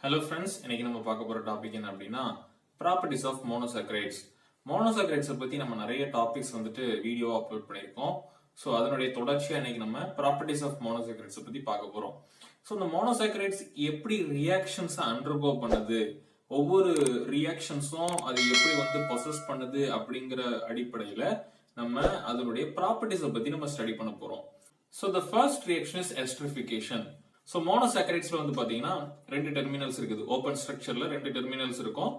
Hello friends, இன்னைக்கு நம்ம பார்க்க போற டாபிக் என்ன அப்படின்னா ப்ராப்பர்ட்டிஸ் ஆஃப் மோனோசாக்கரைட்ஸ். மோனோசாக்கரைட்ஸ் பத்தி நம்ம நிறைய டாபிக்ஸ் வீடியோ அப்லோட் பண்ணியிருக்கோம். ஸோ அதனுடைய தொடர்ச்சியா இன்னைக்கு நம்ம ப்ராப்பர்ட்டிஸ் ஆஃப் மோனோசாக்கரைட்ஸ் பத்தி பார்க்க போறோம். ஸோ இந்த மோனோசாக்கரைட்ஸ் எப்படி ரியாக்ஷன்ஸ் அண்டர்கோ பண்ணுது, ஒவ்வொரு ரியாக்ஷன்ஸும் அது எப்படி பொசஸ் பண்ணுது அப்படிங்கிற அடிப்படையில நம்ம அதனுடைய ப்ராப்பர்ட்டிஸை பத்தி நம்ம ஸ்டடி பண்ண போறோம். So the first reaction is esterification. So மோனோசாக்கரைட்ஸ்ல பாத்தீங்கன்னா ரெண்டு டெர்மினல்ஸ் இருக்குது. ஓபன் ஸ்ட்ரக்சர்ல ரெண்டு டெர்மினல்ஸ் இருக்கும்.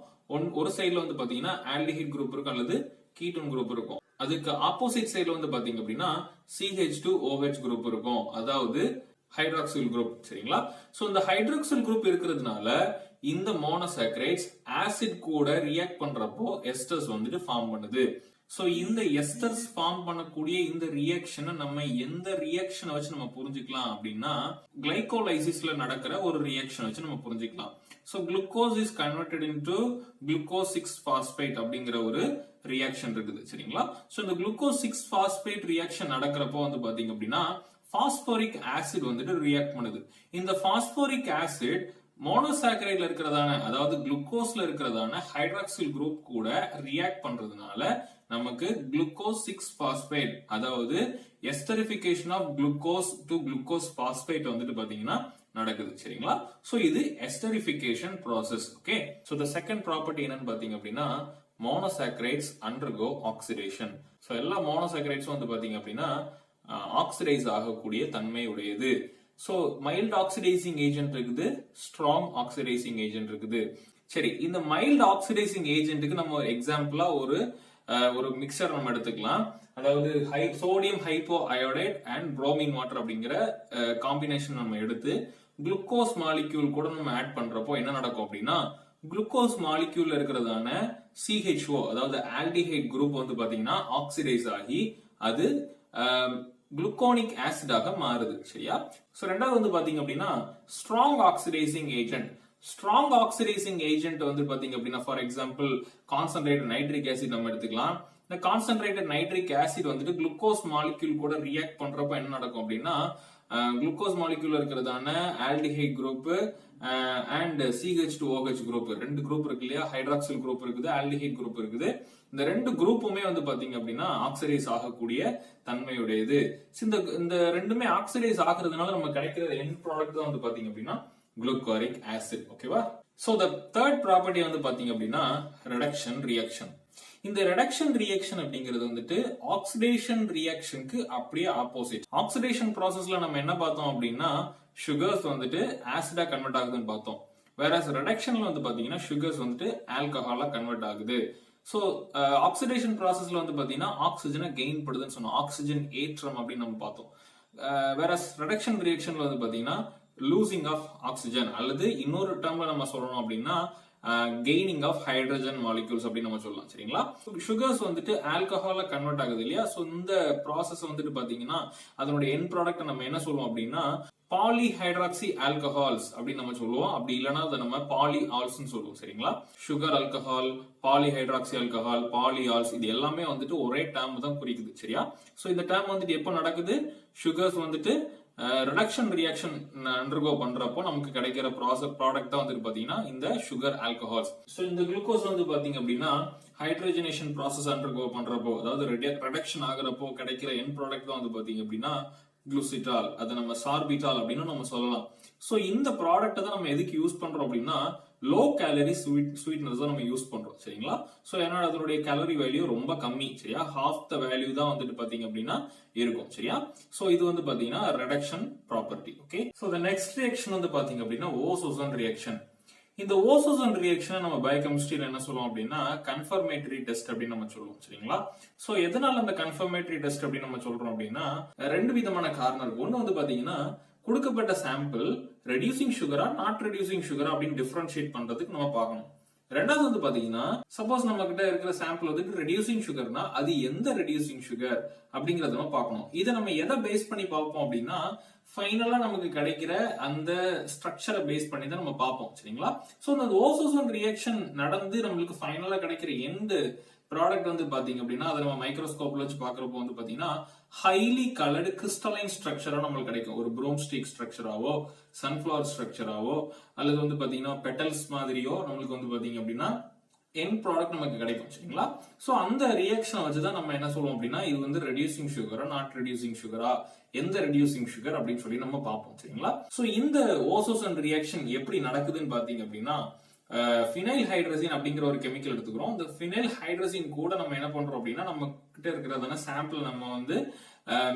ஒரு சைடுல பாத்தீங்கன்னா ஆல்டிஹைட் குரூப் இருக்கும் அல்லது கீட்டோன் குரூப் இருக்கும். அதுக்கு ஆப்போசிட் சைடுல பாத்தீங்க அப்படின்னா CH2OH குரூப் இருக்கும், அதாவது ஹைட்ராக்சில் குரூப். சரிங்களா? சோ இந்த ஹைட்ராக்சில் குரூப் இருக்கிறதுனால இந்த மோனோசாக்கரைட்ஸ் ஆசிட் கூட ரியாக்ட் பண்றப்போ எஸ்டர்ஸ் ஃபார்ம் பண்ணுது. சோ இந்த எஸ்டர்ஸ் ஃபார்ம் பண்ணக்கூடிய இந்த ரியாக்ஷனை நம்ம எந்த ரியாக்ஷனை வச்சு நம்ம புரிஞ்சுக்கலாம் அப்படின்னா கிளைகோலைசிஸ்ல நடக்கிற ஒரு ரியாக்ஷன் வச்சு நம்ம புரிஞ்சுக்கலாம். So glucose is converted into glucose 6 phosphate அப்படிங்கிற ஒரு ரியாக்ஷன் இருக்குது. சரிங்களா? சோ இந்த குளுக்கோஸ் 6 பாஸ்பேட் ரியாக்ஷன் நடக்கிறப்போ பாத்தீங்க அப்படின்னா பாஸ்போரிக் ஆசிட் ரியாக்ட் பண்ணுது. இந்த பாஸ்போரிக் ஆசிட் மோனோசாக்கரைட்ல இருக்கிறதான, அதாவது குளுக்கோஸ்ல இருக்கிறதான ஹைட்ராக்சில் குரூப் கூட ரியாக்ட் பண்றதுனால நமக்கு குளுக்கோஸ் 6 பாஸ்பேட், அதாவது esterification of glucose to glucose phosphate பாத்தீங்கன்னா நடக்குது. சரிங்களா? சோ இது esterification process. Okay. So the second property என்னன்னு பாத்தீங்க அப்படின்னா மோனோசாக்கரைட்ஸ் அண்டர்கோ ஆக்சிடேஷன். சோ எல்லா மோனோசாக்கரைட்ஸும் பாத்தீங்க அப்படின்னா ஆக்சிடைஸ் ஆகக்கூடிய தன்மை உடையது. சோ மைல்ட் ஆக்சிடைசிங் ஏஜென்ட் இருக்குது, ஸ்ட்ராங் ஆக்சிடைசிங் ஏஜென்ட் இருக்குது. சரி, இந்த மைல்ட் ஆக்சிடைசிங் ஏஜென்ட்டுக்கு நம்ம எக்ஸாம்பிளா ஒரு மிக்சர் நம்ம எடுத்துக்கலாம். அதாவது sodium hypo iodide and bromine water அப்படிங்கிற காம்பினேஷன் நம்ம எடுத்து குளுக்கோஸ் மாலிக்யூல் கூட நம்ம ஆட் பண்றப்போ என்ன நடக்கும் அப்படின்னா குளுக்கோஸ் மாலிக்யூல்ல இருக்கிறதான CHO, அதாவது ஆல்டிஹைட் குரூப் பாத்தீங்கன்னா ஆக்சிடைஸ் ஆகி அது குளுக்கோனிக் ஆசிடாக மாறுது. சரியா? சோ ரெண்டாவது பாத்தீங்க அப்படின்னா strong oxidising agent. Strong oxidising agent பாத்தீங்க அப்படின்னா for example concentrated nitric acid நம்ம எடுத்துக்கலாம். இந்த concentrated nitric acid glucose molecule கூட ரியாக்ட் பண்றப்ப என்ன நடக்கும் அப்படின்னா குளுக்கோஸ் மாலிக்யூல் இருக்கிறதான aldehyde group and CH2OH group, ரெண்டு குரூப் இருக்கு இல்லையா? ஹைட்ராக்சில் குரூப் இருக்குது, ஆல்டிஹைட் குரூப் இருக்குது. இந்த ரெண்டு குரூப்புமே பாத்தீங்க அப்படின்னா ஆக்சிடைஸ் ஆகக்கூடிய தன்மையுடையது. இந்த ரெண்டுமே ஆக்சிடைஸ் ஆகுறதுனால நம்ம கிடைக்கிற எண்ட் ப்ராடக்ட் தான் பாத்தீங்க அப்படின்னா குளுக்கோரிக் ஆசிட். ஓகேவா? சோ தி தேர்ட் ப்ராப்பர்ட்டி பாத்தீங்க அப்படின்னா ரிடக்ஷன் ரியாக்ஷன். இந்த ரிடக்ஷன் ரியாக்ஷன் அப்படிங்கிறது ஆக்சிடேஷன் ரியாக்ஷனுக்கு அப்படியே ஆப்போசிட். ஆக்சிடேஷன் ப்ராசஸ்ல நம்ம என்ன பார்த்தோம் அப்படின்னா சுகர்ஸ் ஆசிடா கன்வெர்ட் ஆகுதுன்னு பார்த்தோம். வேற ரிடக்ஷன்ல பாத்தீங்கன்னா சுகர்ஸ் ஆல்கஹாலா கன்வெர்ட் ஆகுது. சோ ஆக்சிடேஷன் ப்ராசஸ்ல பாத்தீங்கன்னா ஆக்சிஜனை கெயின் படுதுன்னு சொன்னோம், ஆக்சிஜன் ஏற்றம் அப்படின்னு நம்ம பார்த்தோம். வேற ரிடக்ஷன் ரியாக்ஷன்ல பாத்தீங்கன்னா லூசிங் ஆஃப் ஆக்சிஜன், அல்லது இன்னொரு டேர்ம்ல நம்ம சொல்லணும் அப்படின்னா கெய்னிங் ஆஃப் ஹைட்ரஜன் மாலிகூல்ஸ் அப்படின்னு நம்ம சொல்லலாம். சரிங்களா? சுகர்ஸ் ஆல்கஹால கன்வெர்ட் ஆகுது இல்லையா? சோ இந்த ப்ராசஸ் பாத்தீங்கன்னா அதனுடைய எண்ட் ப்ராடக்ட் நம்ம என்ன சொல்லுவோம் அப்படின்னா பாலிஹைட்ராக்சி ஆல்கஹால்ஸ் அப்படின்னு நம்ம சொல்லுவோம். அப்படி இல்லைன்னா அதை நம்ம பாலி ஆல்ஸ் சொல்லுவோம். சரிங்களா? Sugar alcohol, polyhydroxy alcohol, polyols, இது எல்லாமே ஒரே டேர்ம் தான் குறிக்குது. சரியா? சோ இந்த டேர்ம் எப்ப நடக்குது? சுகர்ஸ் ரிடக்ஷன் ரியாக்ஷன் அண்டர்கோ பண்றப்போ நமக்கு கிடைக்கிற ப்ராடக்ட் தான் பாத்தீங்கன்னா இந்த சுகர் ஆல்கஹால்ஸ். சோ இந்த குளுக்கோஸ் பாத்தீங்க அப்படின்னா ஹைட்ரஜனேஷன் ப்ராசஸ் அண்டர்கோ பண்றப்போ, அதாவது ரிடக்ஷன் ஆகுறப்போ கிடைக்கிற எண்ட் ப்ராடக்ட் தான் பாத்தீங்க அப்படின்னா குளுசிட்டால், அதை நம்ம சார்பிட்டால் அப்படின்னு நம்ம சொல்லலாம். சோ இந்த ப்ராடக்ட் தான் நம்ம எதுக்கு யூஸ் பண்றோம் அப்படின்னா லோ கேலரி ஸ்வீட்னஸ் தான் நம்ம யூஸ் பண்றோம். சரிங்களா? சோ ஏன்னா அதனுடைய கேலரி வேல்யூ ரொம்ப கம்மி. சரியா? ஹாஃப் த வேல்யூ தான் பாத்தீங்க அப்படின்னா இருக்கும். சரியா? சோ இது பாத்தீங்கன்னா reduction property. Okay. So the next reaction பாத்தீங்க அப்படின்னா ஓசோசன் ரியாக்ஷன். இந்த ஓசோசன் ரியாக்ஷன் நம்ம பயோகெமிஸ்ட்ரியில என்ன சொல்லுவோம் அப்படின்னா கன்ஃபர்மேட்டரி டெஸ்ட் அப்படின்னு நம்ம சொல்லுவோம். சரிங்களா? சோ எதனால அந்த கன்ஃபர்மேட்டரி டெஸ்ட் அப்படின்னு நம்ம சொல்றோம் அப்படின்னா ரெண்டு விதமான காரணம் இருக்கு. ஒன்னு பாத்தீங்கன்னா கொடுக்கப்பட்ட சாம்பிள் ரெடியூசிங் சுகரா நாட் ரெடியூசிங் சுகரா அப்படின்னு டிஃபரன்ஷியேட் பண்றதுக்கு நம்ம பார்க்கணும். ரெண்டாவது பாத்தீங்கன்னா சப்போஸ் நம்ம கிட்ட இருக்கிற சாம்பிள் ரெடியூசிங் சுகர்னா அது எந்த ரெடியூசிங் சுகர் அப்படிங்கறத நம்ம பார்க்கணும். இதை நம்ம எதை பேஸ் பண்ணி பார்ப்போம் அப்படின்னா ஃபைனலா நமக்கு கிடைக்கிற அந்த ஸ்ட்ரக்சரை பேஸ் பண்ணி தான் நம்ம பார்ப்போம். சரிங்களா? சோ அந்த ஓசோசன் ரியாக்ஷன் நடந்து நம்மளுக்கு ஃபைனலா கிடைக்கிற எந்த ப்ராடக்ட் பாத்தீங்க அப்படின்னா அதை நம்ம மைக்ரோஸ்கோப்ல வச்சு பாக்குறப்போ பாத்தீங்கன்னா ஹைலி கலர்டு கிறிஸ்டலைன் ஸ்ட்ரக்சரா நம்மளுக்கு கிடைக்கும். ஒரு ப்ரூம்ஸ்டிக் ஸ்ட்ரக்சராவோ சன்ஃபிளவர் ஸ்ட்ரக்சராவோ அல்லது வந்து பாத்தீங்கன்னா பெட்டல்ஸ் மாதிரியோ நம்மளுக்கு வந்து பாத்தீங்க அப்படின்னா என் ப்ராடக்ட் நமக்கு கிடைக்கும். சரிங்களா? சோ அந்த ரியாக்ஷனை வச்சுதான் நம்ம என்ன சொல்லுவோம் அப்படின்னா இது வந்து ரெடியூசிங் சுகரா நாட் ரெடியூசிங் சுகரா, எந்த ரெடியூசிங் சுகர் அப்படின்னு சொல்லி நம்ம பார்ப்போம். சரிங்களா? சோ இந்த ஓசோசன் ரியாக்ஷன் எப்படி நடக்குதுன்னு பாத்தீங்க அப்படின்னா ஃபினைல் ஹைட்ரஜன் அப்படிங்கிற ஒரு கெமிக்கல் எடுத்துக்கிறோம். இந்த ஃபினைல் ஹைட்ரஜன் கூட நம்ம என்ன பண்றோம் அப்படின்னா நம்ம கிட்ட இருக்கிறதான சாம்பிள் நம்ம வந்து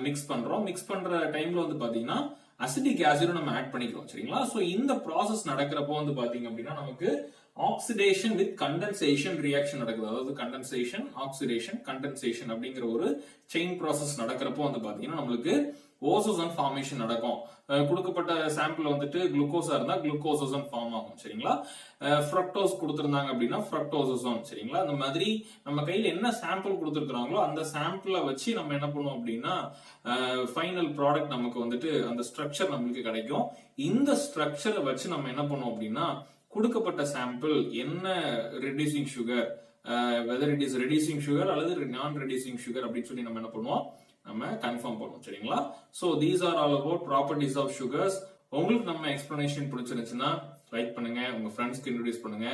மிக்ஸ் பண்றோம். மிக்ஸ் பண்ற டைம்ல வந்து பாத்தீங்கன்னா அசிட்டிக் ஆசிட் நம்ம ஆட் பண்ணிக்கிறோம். சரிங்களா? சோ இந்த ப்ராசஸ் நடக்கிறப்போ வந்து பாத்தீங்க அப்படின்னா நமக்கு ஆக்சிடேஷன் வித் கண்டென்சேஷன் ரியாக்ஷன் நடக்குது. அதாவது கண்டென்சேஷன், ஆக்சிடேஷன், கண்டென்சேஷன் அப்படிங்கிற ஒரு செயின் ப்ராசஸ் நடக்கிறப்போ வந்து பாத்தீங்கன்னா நம்மளுக்கு ஓசோசன் ஃபார்மேஷன் நடக்கும். கொடுக்கப்பட்ட சாம்பிள் வந்துட்டு குளுக்கோஸா இருந்தா குளுக்கோசோசன் ஃபார்ம் ஆகும். சரிங்களா? ஃப்ரக்டோஸ் கொடுத்திருந்தாங்க அப்படின்னா ஃப்ரக்டோசோசன். சரிங்களா? அந்த மாதிரி நம்ம கையில என்ன சாம்பிள் கொடுத்திருக்காங்களோ அந்த சாம்பிளை வச்சு நம்ம என்ன பண்ணுவோம் அப்படின்னா ஃபைனல் ப்ராடக்ட் நமக்கு வந்துட்டு அந்த ஸ்ட்ரக்சர் நம்மளுக்கு கிடைக்கும். இந்த ஸ்ட்ரக்சரை வச்சு நம்ம என்ன பண்ணுவோம் அப்படின்னா கொடுக்கப்பட்ட சாம்பிள் என்ன reducing sugar, whether it is reducing sugar அல்லது நான் ரெடியூசிங் சுகர் அப்படின்னு சொல்லி நம்ம என்ன பண்ணுவோம் நம்ம கன்ஃபார்ம் பண்ணுவோம். சரிங்களா? So these are all about properties of sugars. உங்களுக்கு நம்ம எக்ஸ்பிளனேஷன் பிடிச்சிருந்துச்சுன்னா லைக் பண்ணுங்க, உங்க ஃப்ரெண்ட்ஸ்க்கு இன்ட்ரோடியூஸ் பண்ணுங்க,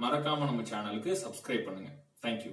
மறக்காம நம்ம சேனலுக்கு சப்ஸ்கிரைப் பண்ணுங்க. தேங்க்யூ.